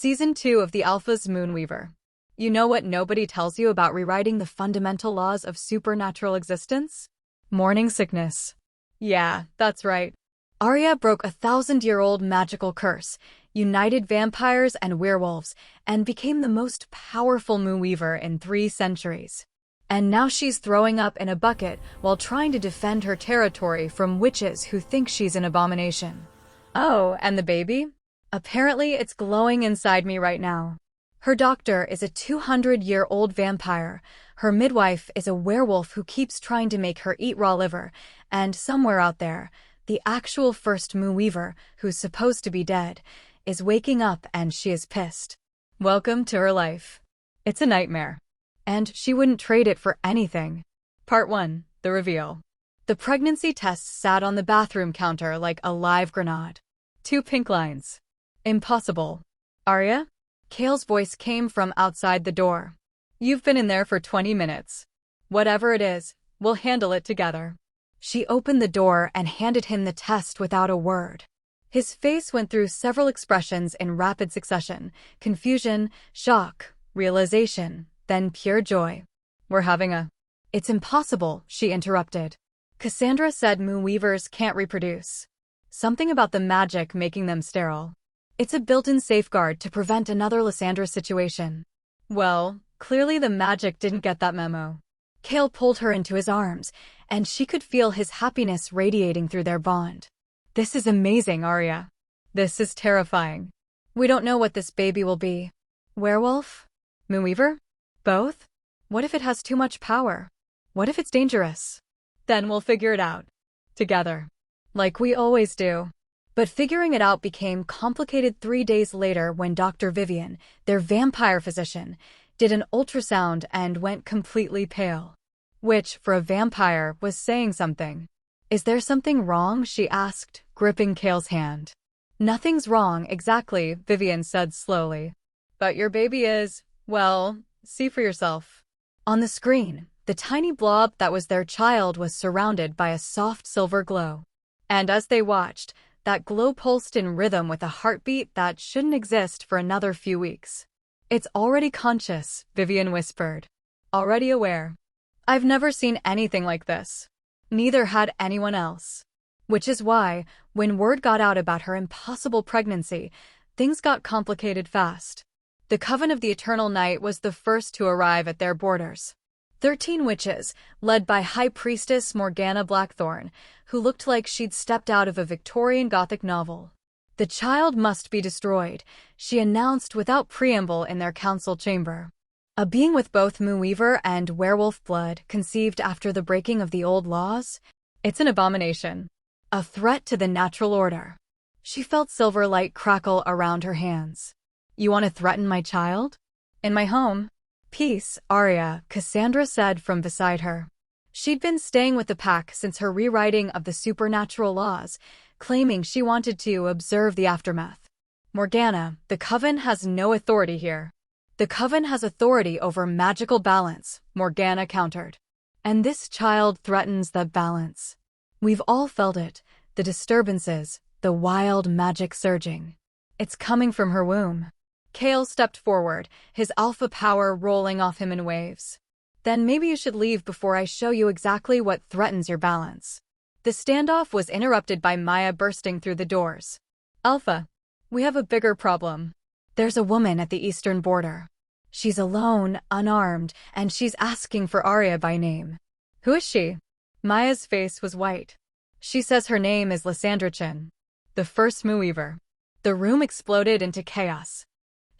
Season 2 of the Alpha's Moonweaver. You know what nobody tells you about rewriting the fundamental laws of supernatural existence? Morning sickness. Yeah, that's right. Aria broke a 1,000-year-old magical curse, united vampires and werewolves, and became the most powerful Moonweaver in 3 centuries. And now she's throwing up in a bucket while trying to defend her territory from witches who think she's an abomination. Oh, and the baby? Apparently it's glowing inside me right now. Her doctor is a 200-year-old vampire, her midwife is a werewolf who keeps trying to make her eat raw liver, and somewhere out there, the actual First Moonweaver, who's supposed to be dead, is waking up and she is pissed. Welcome to her life. It's a nightmare. And she wouldn't trade it for anything. Part 1. The reveal. The pregnancy test sat on the bathroom counter like a live grenade. 2 pink lines. Impossible. Aria? Kael's voice came from outside the door. You've been in there for 20 minutes. Whatever it is, we'll handle it together. She opened the door and handed him the test without a word. His face went through several expressions in rapid succession: confusion, shock, realization, then pure joy. We're having a... It's impossible, she interrupted. Cassandra said Moonweavers can't reproduce. Something about the magic making them sterile. It's a built-in safeguard to prevent another Lysandra situation. Well, clearly the magic didn't get that memo. Kael pulled her into his arms, and she could feel his happiness radiating through their bond. This is amazing, Aria. This is terrifying. We don't know what this baby will be. Werewolf? Moonweaver? Both? What if it has too much power? What if it's dangerous? Then we'll figure it out. Together. Like we always do. But figuring it out became complicated 3 days later when Dr. Vivian, their vampire physician, did an ultrasound and went completely pale. Which, for a vampire, was saying something. Is there something wrong? She asked, gripping Kael's hand. Nothing's wrong, exactly, Vivian said slowly. But your baby is, well, see for yourself. On the screen, the tiny blob that was their child was surrounded by a soft silver glow. And as they watched, that glow pulsed in rhythm with a heartbeat that shouldn't exist for another few weeks. It's already conscious, Vivian whispered. Already aware. I've never seen anything like this. Neither had anyone else. Which is why, when word got out about her impossible pregnancy, things got complicated fast. The Coven of the Eternal Night was the first to arrive at their borders. 13 witches, led by High Priestess Morgana Blackthorn, who looked like she'd stepped out of a Victorian Gothic novel. The child must be destroyed, she announced without preamble in their council chamber. A being with both Moonweaver and werewolf blood, conceived after the breaking of the old laws? It's an abomination. A threat to the natural order. She felt silver light crackle around her hands. You want to threaten my child? In my home? Peace, Aria, Cassandra said from beside her. She'd been staying with the pack since her rewriting of the supernatural laws, claiming she wanted to observe the aftermath. Morgana, the Coven has no authority here. The Coven has authority over magical balance, Morgana countered. And this child threatens that balance. We've all felt it, the disturbances, the wild magic surging. It's coming from her womb. Kael stepped forward, his alpha power rolling off him in waves. Then maybe you should leave before I show you exactly what threatens your balance. The standoff was interrupted by Maya bursting through the doors. Alpha, we have a bigger problem. There's a woman at the eastern border. She's alone, unarmed, and she's asking for Aria by name. Who is she? Maya's face was white. She says her name is Lysandra Chen, the First Moonweaver. The room exploded into chaos.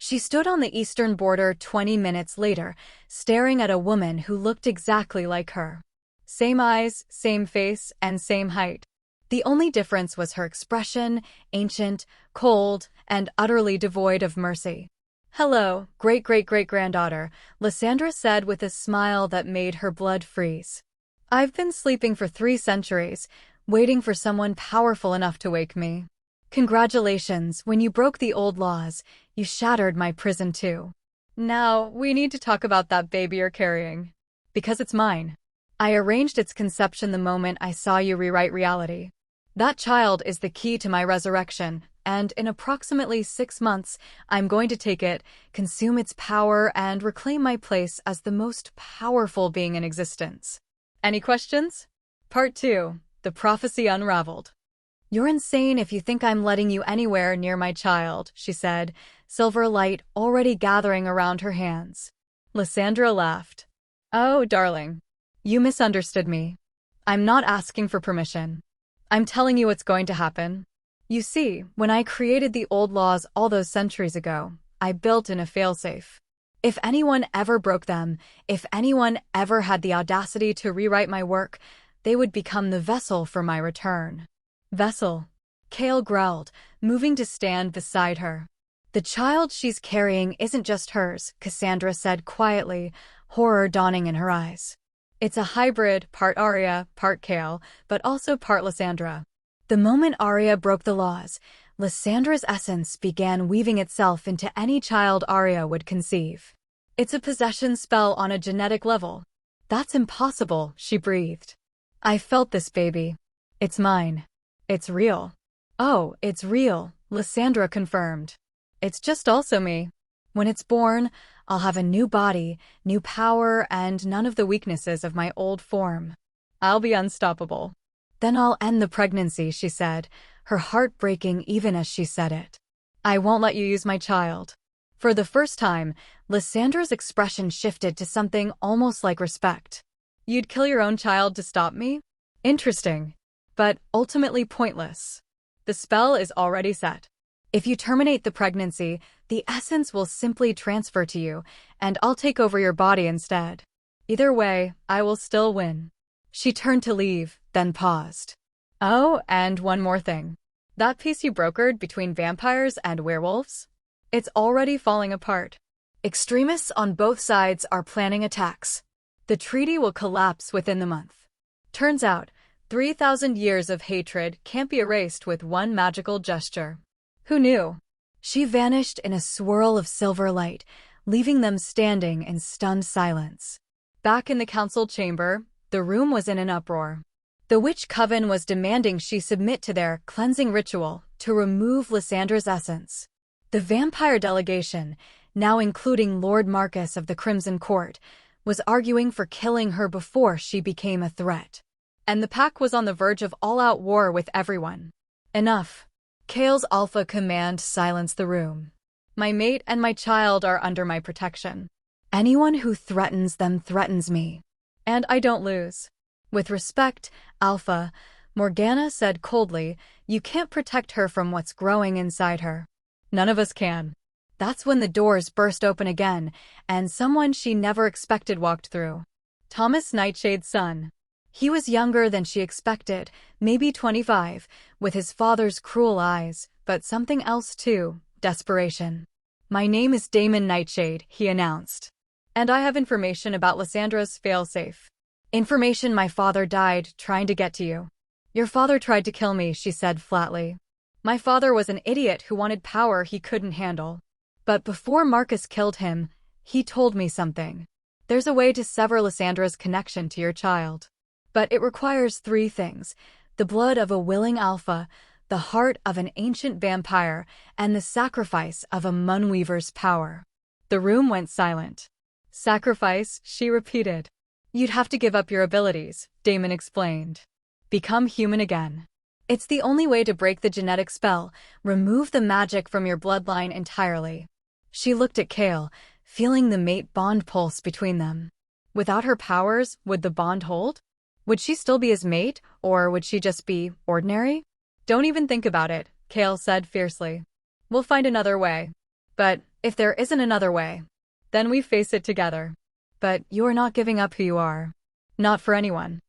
She stood on the eastern border 20 minutes later, staring at a woman who looked exactly like her. Same eyes, same face, and same height. The only difference was her expression, ancient, cold, and utterly devoid of mercy. Hello, great-great-great-granddaughter, Lysandra said with a smile that made her blood freeze. I've been sleeping for 3 centuries, waiting for someone powerful enough to wake me. Congratulations, when you broke the old laws, you shattered my prison too. Now, we need to talk about that baby you're carrying. Because it's mine. I arranged its conception the moment I saw you rewrite reality. That child is the key to my resurrection, and in approximately 6 months, I'm going to take it, consume its power, and reclaim my place as the most powerful being in existence. Any questions? Part 2. The Prophecy Unraveled. You're insane if you think I'm letting you anywhere near my child, she said, silver light already gathering around her hands. Lysandra laughed. Oh, darling. You misunderstood me. I'm not asking for permission. I'm telling you what's going to happen. You see, when I created the old laws all those centuries ago, I built in a failsafe. If anyone ever broke them, if anyone ever had the audacity to rewrite my work, they would become the vessel for my return. Vessel. Kael growled, moving to stand beside her. The child she's carrying isn't just hers, Cassandra said quietly, horror dawning in her eyes. It's a hybrid, part Aria, part Kael, but also part Lysandra. The moment Aria broke the laws, Lysandra's essence began weaving itself into any child Aria would conceive. It's a possession spell on a genetic level. That's impossible, she breathed. I felt this baby. It's mine. It's real. Oh, it's real, Lysandra confirmed. It's just also me. When it's born, I'll have a new body, new power, and none of the weaknesses of my old form. I'll be unstoppable. Then I'll end the pregnancy, she said, her heart breaking even as she said it. I won't let you use my child. For the first time, Lysandra's expression shifted to something almost like respect. You'd kill your own child to stop me? Interesting. But ultimately pointless. The spell is already set. If you terminate the pregnancy, the essence will simply transfer to you, and I'll take over your body instead. Either way, I will still win. She turned to leave, then paused. Oh, and one more thing. That peace you brokered between vampires and werewolves? It's already falling apart. Extremists on both sides are planning attacks. The treaty will collapse within the month. Turns out, 3,000 years of hatred can't be erased with one magical gesture. Who knew? She vanished in a swirl of silver light, leaving them standing in stunned silence. Back in the council chamber, the room was in an uproar. The witch coven was demanding she submit to their cleansing ritual to remove Lysandra's essence. The vampire delegation, now including Lord Marcus of the Crimson Court, was arguing for killing her before she became a threat. And the pack was on the verge of all-out war with everyone. Enough. Kael's alpha command silenced the room. My mate and my child are under my protection. Anyone who threatens them threatens me. And I don't lose. With respect, Alpha, Morgana said coldly, you can't protect her from what's growing inside her. None of us can. That's when the doors burst open again, and someone she never expected walked through. Thomas Nightshade's son. He was younger than she expected, maybe 25, with his father's cruel eyes, but something else too, desperation. My name is Damon Nightshade, he announced. And I have information about Lysandra's failsafe. Information my father died trying to get to you. Your father tried to kill me, she said flatly. My father was an idiot who wanted power he couldn't handle. But before Marcus killed him, he told me something. There's a way to sever Lysandra's connection to your child. But it requires 3 things: the blood of a willing alpha, the heart of an ancient vampire, and the sacrifice of a Moonweaver's power. The room went silent. Sacrifice, she repeated. You'd have to give up your abilities, Damon explained. Become human again. It's the only way to break the genetic spell, remove the magic from your bloodline entirely. She looked at Kael, feeling the mate bond pulse between them. Without her powers, would the bond hold? Would she still be his mate, or would she just be ordinary? Don't even think about it, Kael said fiercely. We'll find another way. But if there isn't another way, then we face it together. But you're not giving up who you are. Not for anyone.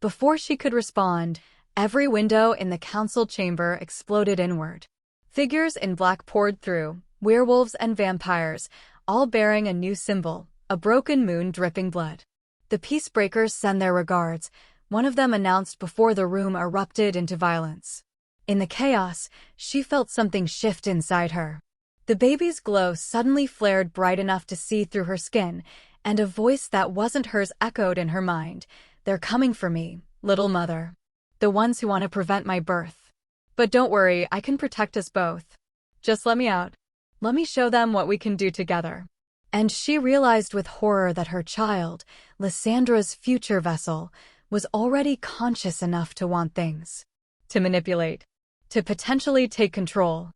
Before she could respond, every window in the council chamber exploded inward. Figures in black poured through, werewolves and vampires, all bearing a new symbol, a broken moon dripping blood. The peacebreakers send their regards, one of them announced before the room erupted into violence. In the chaos, she felt something shift inside her. The baby's glow suddenly flared bright enough to see through her skin, and a voice that wasn't hers echoed in her mind. They're coming for me, little mother. The ones who want to prevent my birth. But don't worry, I can protect us both. Just let me out. Let me show them what we can do together. And she realized with horror that her child, Lysandra's future vessel, was already conscious enough to want things. To manipulate. To potentially take control.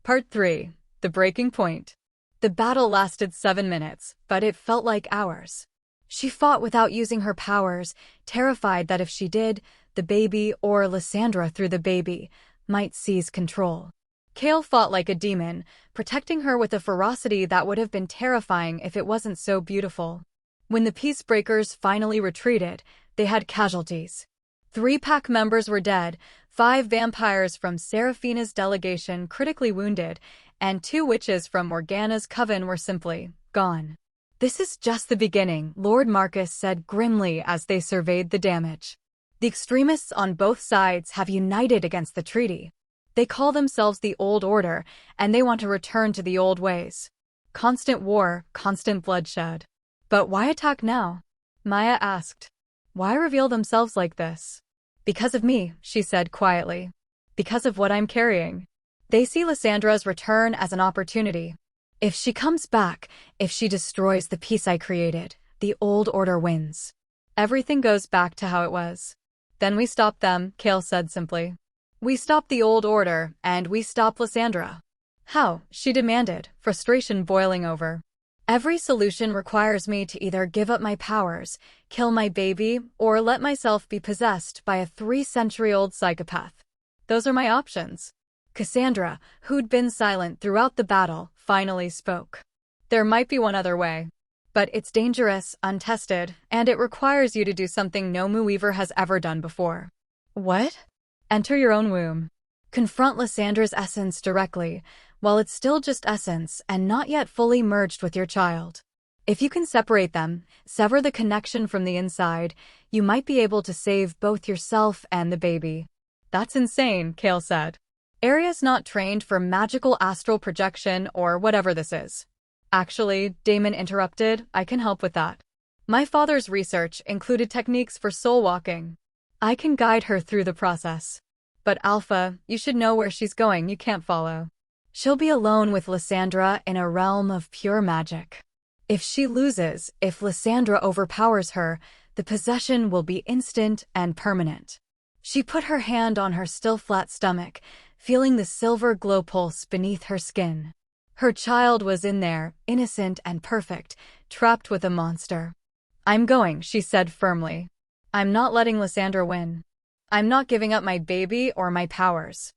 Part 3. The breaking point. The battle lasted 7 minutes, but it felt like hours. She fought without using her powers, terrified that if she did, the baby, or Lysandra through the baby, might seize control. Kael fought like a demon, protecting her with a ferocity that would have been terrifying if it wasn't so beautiful. When the peacebreakers finally retreated, they had casualties. 3 pack members were dead, 5 vampires from Seraphina's delegation critically wounded, and 2 witches from Morgana's coven were simply gone. This is just the beginning, Lord Marcus said grimly as they surveyed the damage. The extremists on both sides have united against the treaty. They call themselves the Old Order, and they want to return to the old ways. Constant war, constant bloodshed. But why attack now? Maya asked. Why reveal themselves like this? Because of me, she said quietly. Because of what I'm carrying. They see Lysandra's return as an opportunity. If she comes back, if she destroys the peace I created, the Old Order wins. Everything goes back to how it was. Then we stop them, Kael said simply. We stop the Old Order, and we stop Lysandra. How? She demanded, frustration boiling over. Every solution requires me to either give up my powers, kill my baby, or let myself be possessed by a 3-century-old psychopath. Those are my options. Cassandra, who'd been silent throughout the battle, finally spoke. There might be one other way. But it's dangerous, untested, and it requires you to do something no Moonweaver has ever done before. What? Enter your own womb. Confront Lysandra's essence directly, while it's still just essence and not yet fully merged with your child. If you can separate them, sever the connection from the inside, you might be able to save both yourself and the baby. That's insane, Kael said. Aria's not trained for magical astral projection or whatever this is. Actually, Damon interrupted, I can help with that. My father's research included techniques for soul walking. I can guide her through the process. But Alpha, you should know where she's going, you can't follow. She'll be alone with Lysandra in a realm of pure magic. If she loses, if Lysandra overpowers her, the possession will be instant and permanent. She put her hand on her still flat stomach, feeling the silver glow pulse beneath her skin. Her child was in there, innocent and perfect, trapped with a monster. I'm going, she said firmly. I'm not letting Lysandra win. I'm not giving up my baby or my powers.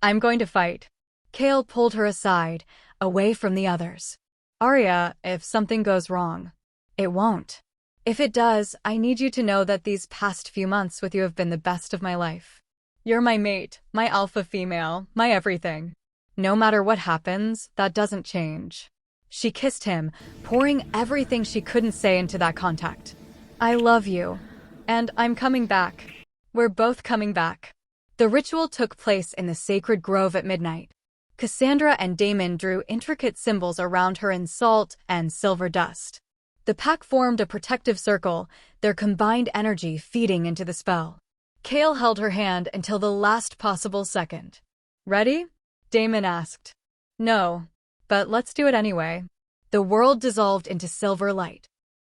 I'm going to fight. Kael pulled her aside, away from the others. Aria, if something goes wrong. It won't. If it does, I need you to know that these past few months with you have been the best of my life. You're my mate, my alpha female, my everything. No matter what happens, that doesn't change. She kissed him, pouring everything she couldn't say into that contact. I love you. And I'm coming back. We're both coming back. The ritual took place in the sacred grove at midnight. Cassandra and Damon drew intricate symbols around her in salt and silver dust. The pack formed a protective circle, their combined energy feeding into the spell. Kael held her hand until the last possible second. Ready? Damon asked. No, but let's do it anyway. The world dissolved into silver light.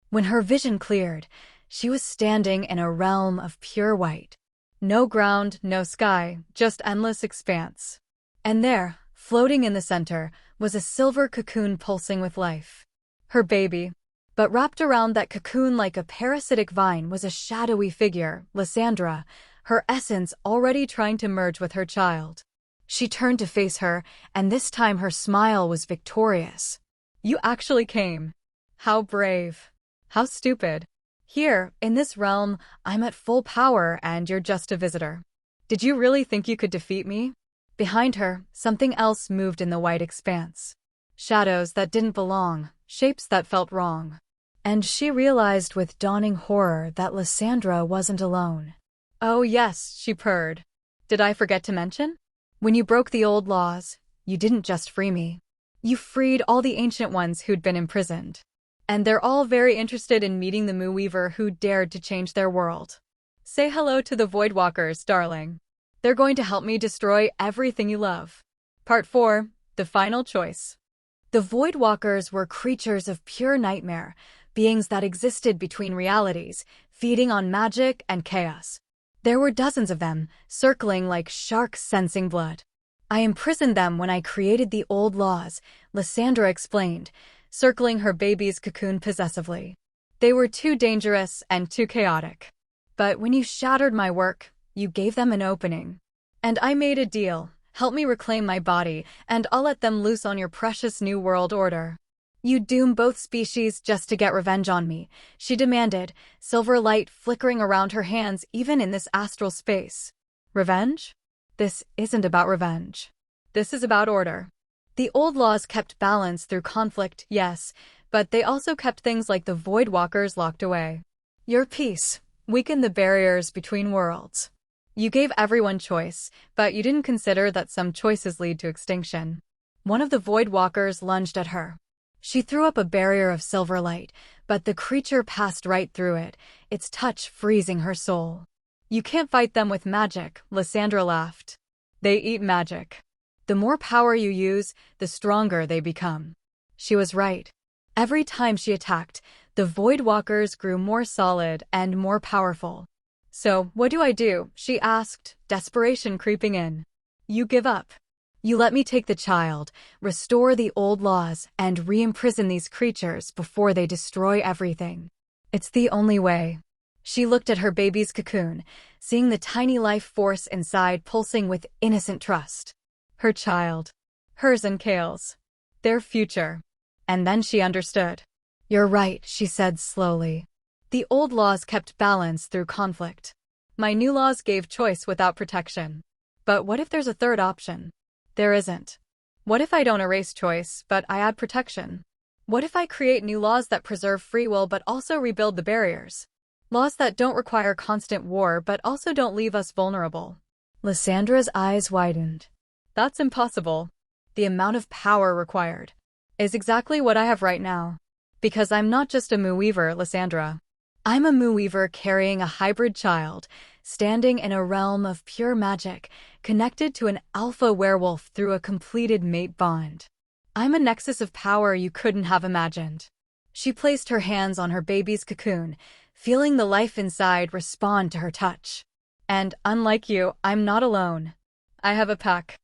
When her vision cleared, she was standing in a realm of pure white. No ground, no sky, just endless expanse. And there, floating in the center, was a silver cocoon pulsing with life. Her baby. But wrapped around that cocoon like a parasitic vine was a shadowy figure, Lysandra, her essence already trying to merge with her child. She turned to face her, and this time her smile was victorious. You actually came. How brave. How stupid. Here, in this realm, I'm at full power and you're just a visitor. Did you really think you could defeat me? Behind her, something else moved in the white expanse. Shadows that didn't belong, shapes that felt wrong. And she realized with dawning horror that Lysandra wasn't alone. Oh yes, she purred. Did I forget to mention? When you broke the old laws, you didn't just free me. You freed all the ancient ones who'd been imprisoned. And they're all very interested in meeting the Moonweaver who dared to change their world. Say hello to the Voidwalkers, darling. They're going to help me destroy everything you love. Part 4. The Final Choice. The Voidwalkers were creatures of pure nightmare, beings that existed between realities, feeding on magic and chaos. There were dozens of them, circling like sharks sensing blood. I imprisoned them when I created the old laws, Lysandra explained, circling her baby's cocoon possessively. They were too dangerous and too chaotic. But when you shattered my work, you gave them an opening. And I made a deal. Help me reclaim my body, and I'll let them loose on your precious new world order. You doom both species just to get revenge on me, she demanded, silver light flickering around her hands even in this astral space. Revenge? This isn't about revenge. This is about order. The old laws kept balance through conflict, yes, but they also kept things like the Voidwalkers locked away. Your peace weakened the barriers between worlds. You gave everyone choice, but you didn't consider that some choices lead to extinction. One of the Voidwalkers lunged at her. She threw up a barrier of silver light, but the creature passed right through it, its touch freezing her soul. You can't fight them with magic, Lysandra laughed. They eat magic. The more power you use, the stronger they become. She was right. Every time she attacked, the Voidwalkers grew more solid and more powerful. So, what do I do? She asked, desperation creeping in. You give up. You let me take the child, restore the old laws, and re-imprison these creatures before they destroy everything. It's the only way. She looked at her baby's cocoon, seeing the tiny life force inside pulsing with innocent trust. Her child. Hers and Kael's. Their future. And then she understood. You're right, she said slowly. The old laws kept balance through conflict. My new laws gave choice without protection. But what if there's a third option? There isn't. What if I don't erase choice, but I add protection? What if I create new laws that preserve free will but also rebuild the barriers? Laws that don't require constant war but also don't leave us vulnerable. Lysandra's eyes widened. That's impossible. The amount of power required is exactly what I have right now. Because I'm not just a Moonweaver, Lysandra. I'm a Moonweaver carrying a hybrid child, standing in a realm of pure magic, connected to an alpha werewolf through a completed mate bond. I'm a nexus of power you couldn't have imagined. She placed her hands on her baby's cocoon, feeling the life inside respond to her touch. And unlike you, I'm not alone. I have a pack.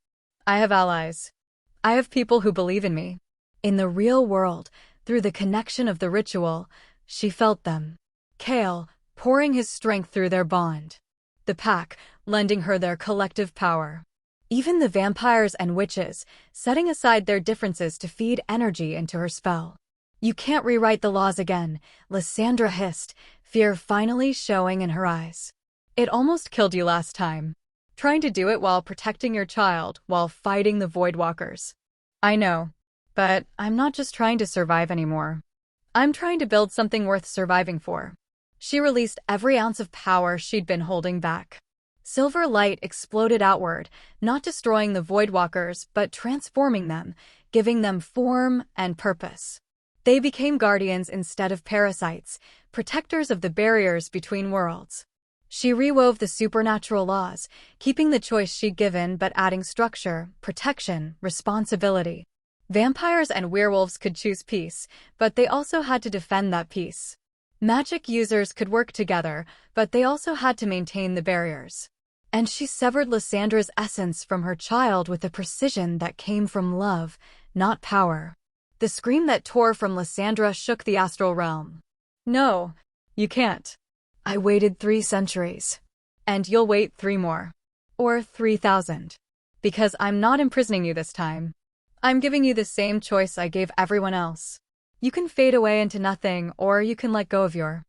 I have allies. I have people who believe in me. In the real world, through the connection of the ritual, she felt them. Kael, pouring his strength through their bond. The pack, lending her their collective power. Even the vampires and witches, setting aside their differences to feed energy into her spell. You can't rewrite the laws again, Lysandra hissed, fear finally showing in her eyes. It almost killed you last time. Trying to do it while protecting your child, while fighting the Voidwalkers. I know. But I'm not just trying to survive anymore. I'm trying to build something worth surviving for. She released every ounce of power she'd been holding back. Silver light exploded outward, not destroying the Voidwalkers, but transforming them, giving them form and purpose. They became guardians instead of parasites, protectors of the barriers between worlds. She rewove the supernatural laws, keeping the choice she'd given but adding structure, protection, responsibility. Vampires and werewolves could choose peace, but they also had to defend that peace. Magic users could work together, but they also had to maintain the barriers. And she severed Lysandra's essence from her child with a precision that came from love, not power. The scream that tore from Lysandra shook the astral realm. No, you can't. I waited 3 centuries. And you'll wait 3 more. Or 3,000. Because I'm not imprisoning you this time. I'm giving you the same choice I gave everyone else. You can fade away into nothing, or you can let go of your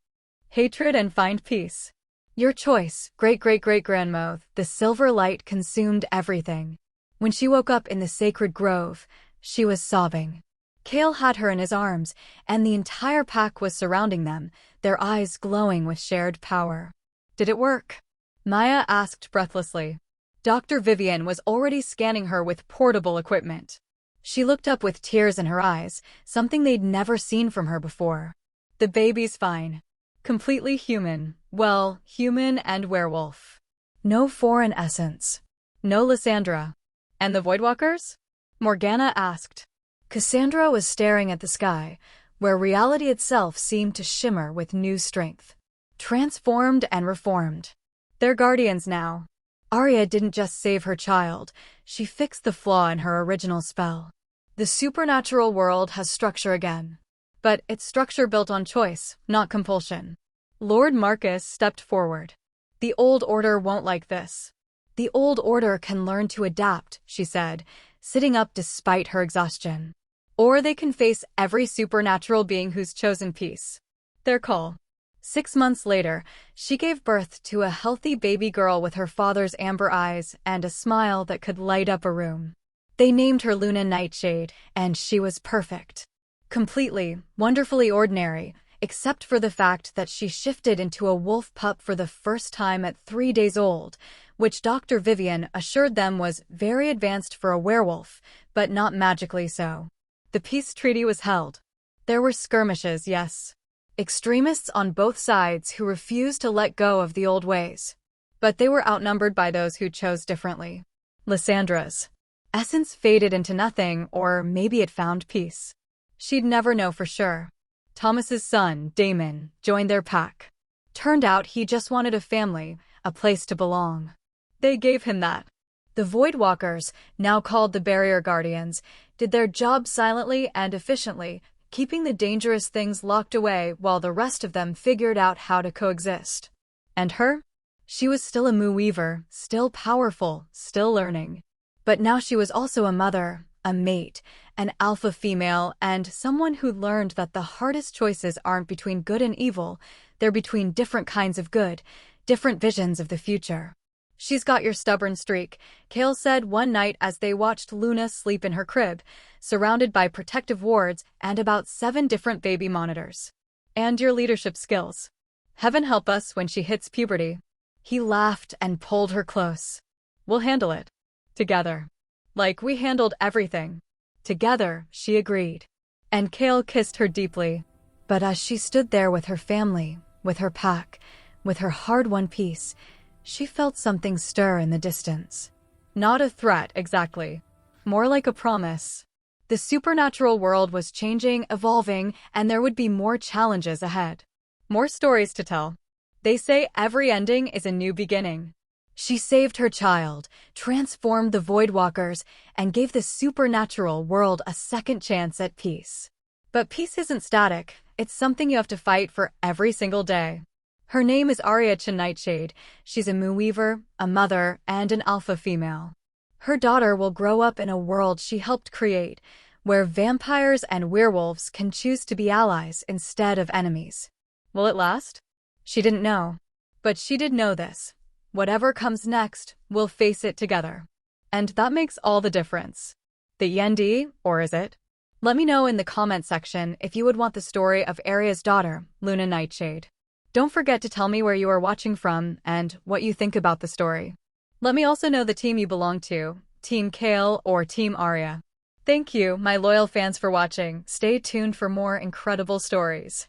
hatred and find peace. Your choice, great-great-great-grandmother. The silver light consumed everything. When she woke up in the sacred grove, she was sobbing. Kael had her in his arms, and the entire pack was surrounding them, their eyes glowing with shared power. Did it work? Maya asked breathlessly. Dr. Vivian was already scanning her with portable equipment. She looked up with tears in her eyes, something they'd never seen from her before. The baby's fine. Completely human, Well, human and werewolf. No foreign essence. No Lysandra. And the Voidwalkers? Morgana asked. Cassandra was staring at the sky, where reality itself seemed to shimmer with new strength. Transformed and reformed. They're guardians now. Aria didn't just save her child, she fixed the flaw in her original spell. The supernatural world has structure again. But it's structure built on choice, not compulsion. Lord Marcus stepped forward. The old order won't like this. The old order can learn to adapt, she said, sitting up despite her exhaustion. Or they can face every supernatural being who's chosen peace. Their call. 6 months later, she gave birth to a healthy baby girl with her father's amber eyes and a smile that could light up a room. They named her Nightshade, and she was perfect. Completely, wonderfully ordinary, except for the fact that she shifted into a wolf pup for the first time at 3 days old, which Dr. Vivian assured them was very advanced for a werewolf, but not magically so. The peace treaty was held. There were skirmishes, yes. Extremists on both sides who refused to let go of the old ways. But they were outnumbered by those who chose differently. Lysandra's essence faded into nothing, or maybe it found peace. She'd never know for sure. Thomas's son, Damon, joined their pack. Turned out he just wanted a family, a place to belong. They gave him that. The Voidwalkers, now called the Barrier Guardians, did their job silently and efficiently, keeping the dangerous things locked away while the rest of them figured out how to coexist. And her? She was still a Moonweaver, still powerful, still learning. But now she was also a mother, a mate, an alpha female, and someone who learned that the hardest choices aren't between good and evil, they're between different kinds of good, different visions of the future. She's got your stubborn streak, Kael said one night as they watched Luna sleep in her crib, surrounded by protective wards and about 7 different baby monitors. And your leadership skills. Heaven help us when she hits puberty. He laughed and pulled her close. We'll handle it. Together. Like we handled everything. Together, she agreed. And Kael kissed her deeply. But as she stood there with her family, with her pack, with her hard-won peace, she felt something stir in the distance. Not a threat, exactly. More like a promise. The supernatural world was changing, evolving, and there would be more challenges ahead. More stories to tell. They say every ending is a new beginning. She saved her child, transformed the Voidwalkers, and gave the supernatural world a second chance at peace. But peace isn't static, it's something you have to fight for every single day. Her name is Aria Chen-Nightshade. She's a Moonweaver, a mother, and an alpha female. Her daughter will grow up in a world she helped create, where vampires and werewolves can choose to be allies instead of enemies. Will it last? She didn't know. But she did know this. Whatever comes next, we'll face it together. And that makes all the difference. The END, or is it? Let me know in the comment section if you would want the story of Aria's daughter, Nightshade. Don't forget to tell me where you are watching from and what you think about the story. Let me also know the team you belong to, Team Kael or Team Aria. Thank you, my loyal fans, for watching. Stay tuned for more incredible stories.